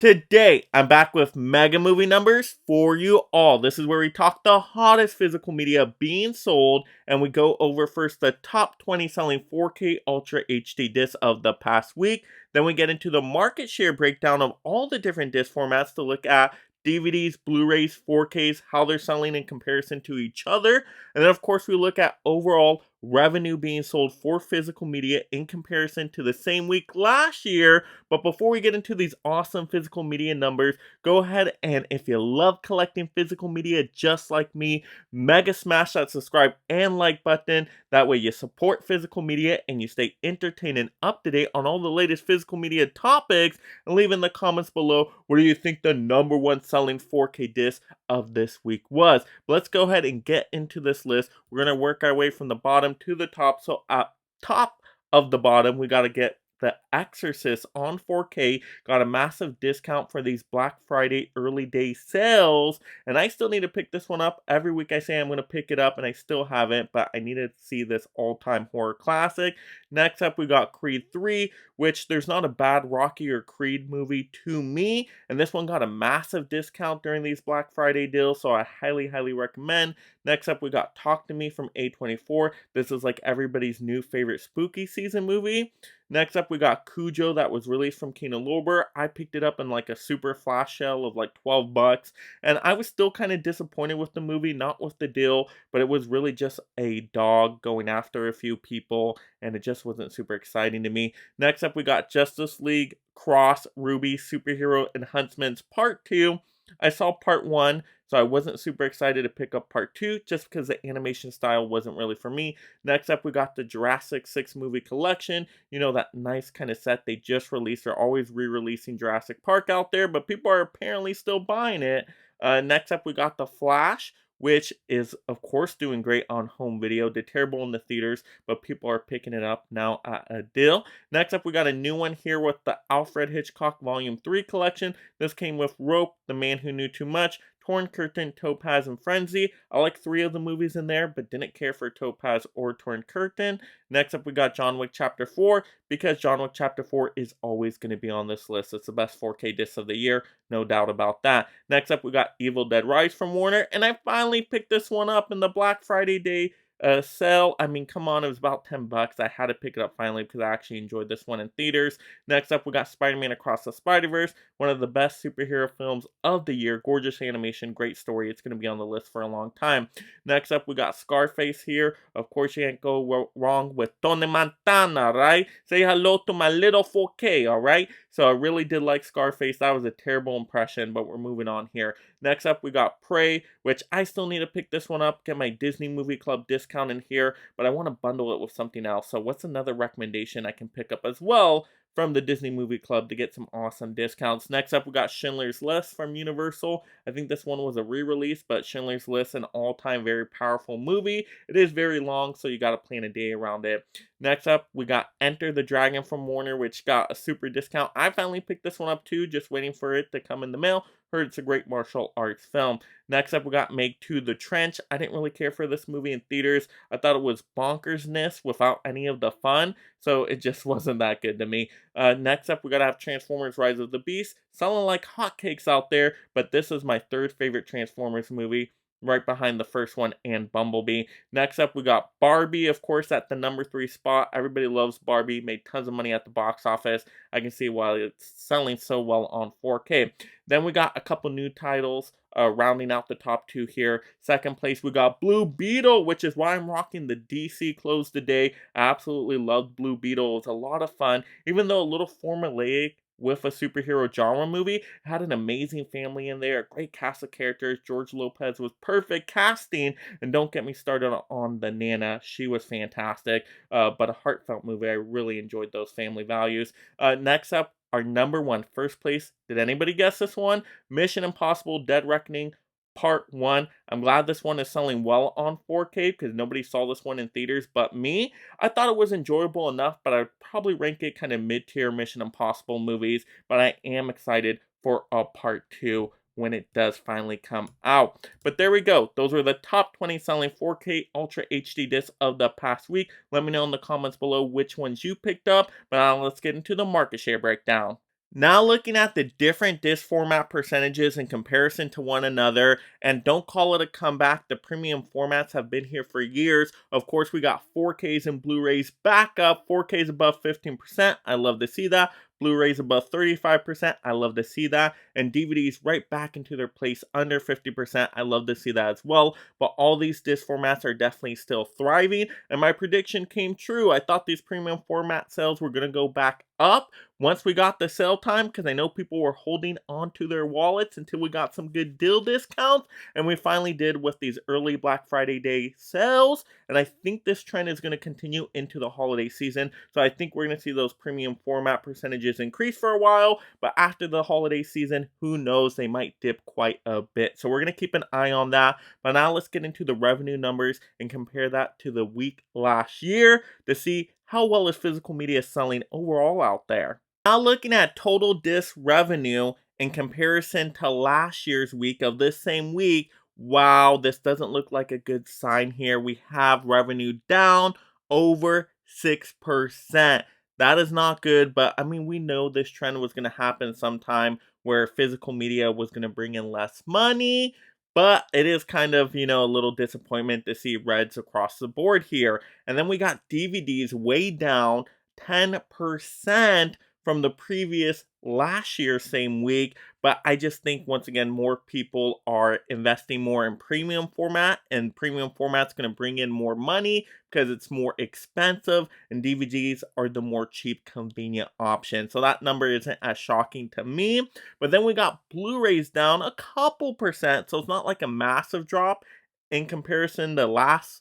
Today, I'm back with mega movie numbers for you all. This is where we talk the hottest physical media being sold, and we go over first the top 20 selling 4K Ultra HD discs of the past week. Then we get into the market share breakdown of all the different disc formats to look at DVDs, Blu-rays, 4Ks, how they're selling in comparison to each other. And then, of course, we look at overall revenue being sold for physical media in comparison to the same week last year. But before we get into these awesome physical media numbers, go ahead and if you love collecting physical media just like me, mega smash that subscribe and like button. That way you support physical media and you stay entertained and up to date on all the latest physical media topics. And leave in the comments below, what do you think the number one selling 4K disc of this week was? But let's go ahead and get into this list. We're going to work our way from the bottom to the top. So at top of the bottom, we got to get The Exorcist on 4K. Got a massive discount for these Black Friday early day sales, and I still need to pick this one up. Every week I say I'm going to pick it up, and I still haven't, but I need to see this all-time horror classic. Next up, we got Creed 3, which there's not a bad Rocky or Creed movie to me, and this one got a massive discount during these Black Friday deals, so I highly recommend. Next up, we got Talk to Me from A24. This is like everybody's new favorite spooky season movie. Next up, we got Cujo that was released from Kino Lorber. I picked it up in like a super flash sale of like 12 bucks, and I was still kind of disappointed with the movie, not with the deal, but it was really just a dog going after a few people, and it just wasn't super exciting to me. Next up, we got Justice League Cross Ruby Superhero and Huntsman's Part 2. I saw Part 1, so I wasn't super excited to pick up Part 2 just because the animation style wasn't really for me. Next up, we got the Jurassic 6 movie collection. You know, that nice kind of set they just released. They're always re-releasing Jurassic Park out there, but people are apparently still buying it. Next up, we got The Flash, which is, of course, doing great on home video. Did terrible in the theaters, but people are picking it up now at a deal. Next up, we got a new one here with the Alfred Hitchcock Volume 3 collection. This came with Rope, The Man Who Knew Too Much, Torn Curtain, Topaz, and Frenzy. I like 3 of the movies in there, but didn't care for Topaz or Torn Curtain. Next up, we got John Wick Chapter 4, because John Wick Chapter 4 is always going to be on this list. It's the best 4K disc of the year, no doubt about that. Next up, we got Evil Dead Rise from Warner, and I finally picked this one up in the Black Friday day sale. I mean, come on, it was about 10 bucks. I had to pick it up finally because I actually enjoyed this one in theaters. Next up, we got Spider-Man Across the Spider-Verse, one of the best superhero films of the year. Gorgeous animation, great story. It's going to be on the list for a long time. Next up, we got Scarface here. Of course, you can't go wrong with Tony Montana, right? Say hello to my little 4K, all right? So I really did like Scarface. That was a terrible impression, but we're moving on here. Next up, we got Prey, which I still need to pick this one up, get my Disney Movie Club discount in here, but I want to bundle it with something else. So what's another recommendation I can pick up as well from the Disney Movie Club to get some awesome discounts? Next up, we got Schindler's List from Universal. I think this one was a re-release, but Schindler's List, an all-time very powerful movie. It is very long, so you got to plan a day around it. Next up, we got Enter the Dragon from Warner, which got a super discount. I finally picked this one up too, just waiting for it to come in the mail. Heard it's a great martial arts film. Next up, we got Meg 2 The Trench. I didn't really care for this movie in theaters. I thought it was bonkersness without any of the fun, so it just wasn't that good to me. Next up, we gotta have Transformers Rise of the Beast. Selling like hotcakes out there, but this is my third favorite Transformers movie, right behind the first one and Bumblebee. Next up, we got Barbie, of course, at the number 3 spot. Everybody loves Barbie, made tons of money at the box office. I can see why it's selling so well on 4K. Then we got a couple new titles rounding out the top 2 here. Second place, we got Blue Beetle, which is why I'm rocking the DC clothes today. I absolutely loved Blue Beetle. It was a lot of fun, even though a little formulaic with a superhero genre movie. It had an amazing family in there, a great cast of characters. George Lopez was perfect casting, and don't get me started on the Nana. She was fantastic, but a heartfelt movie. I really enjoyed those family values. Next up, our number 1, first place. Did anybody guess this one? Mission Impossible Dead Reckoning Part 1. I'm glad this one is selling well on 4K because nobody saw this one in theaters but me. I thought it was enjoyable enough, but I'd probably rank it kind of mid-tier Mission Impossible movies, but I am excited for a Part 2 when it does finally come out. But there we go. Those were the top 20 selling 4K Ultra HD discs of the past week. Let me know in the comments below which ones you picked up, but now let's get into the market share breakdown. Now looking at the different disc format percentages in comparison to one another, and don't call it a comeback, the premium formats have been here for years. Of course, we got 4Ks and Blu-rays back up, 4Ks above 15%, I love to see that. Blu-rays above 35%, I love to see that. And DVDs right back into their place under 50%, I love to see that as well. But all these disc formats are definitely still thriving, and my prediction came true. I thought these premium format sales were going to go back up once we got the sale time, because I know people were holding on to their wallets until we got some good deal discounts, and we finally did with these early Black Friday day sales. And I think this trend is going to continue into the holiday season. So I think we're going to see those premium format percentages increase for a while, but after the holiday season, who knows, they might dip quite a bit. So we're going to keep an eye on that. But now let's get into the revenue numbers and compare that to the week last year to see how well is physical media selling overall out there. Now looking at total disc revenue in comparison to last year's week of this same week, wow, this doesn't look like a good sign here. We have revenue down over 6%. That is not good, but I mean, we know this trend was going to happen sometime where physical media was going to bring in less money, but it is kind of, a little disappointment to see reds across the board here. And then we got DVDs way down 10% from the previous last year same week, but I just think once again more people are investing more in premium format, and premium format's going to bring in more money because it's more expensive, and DVDs are the more cheap convenient option. So that number isn't as shocking to me. But then we got Blu-rays down a couple percent, so it's not like a massive drop in comparison to last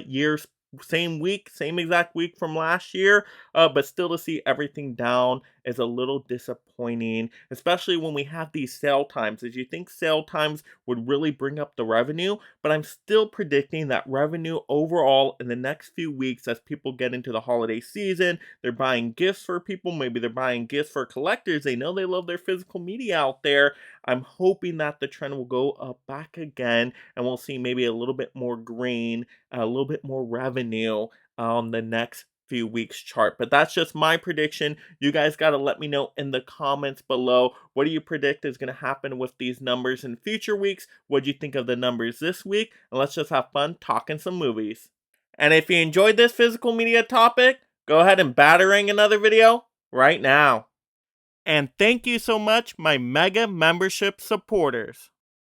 year's same week, same exact week from last year, but still to see everything down is a little disappointing, especially when we have these sale times. As you think sale times would really bring up the revenue, but I'm still predicting that revenue overall in the next few weeks, as people get into the holiday season, they're buying gifts for people, maybe they're buying gifts for collectors, they know they love their physical media out there. I'm hoping that the trend will go up back again, and we'll see maybe a little bit more green, a little bit more revenue on the next few weeks chart. But that's just my prediction. You guys got to let me know in the comments below, what do you predict is going to happen with these numbers in future weeks? What do you think of the numbers this week? And let's just have fun talking some movies. And if you enjoyed this physical media topic, go ahead and battering another video right now. And thank you so much, my mega membership supporters.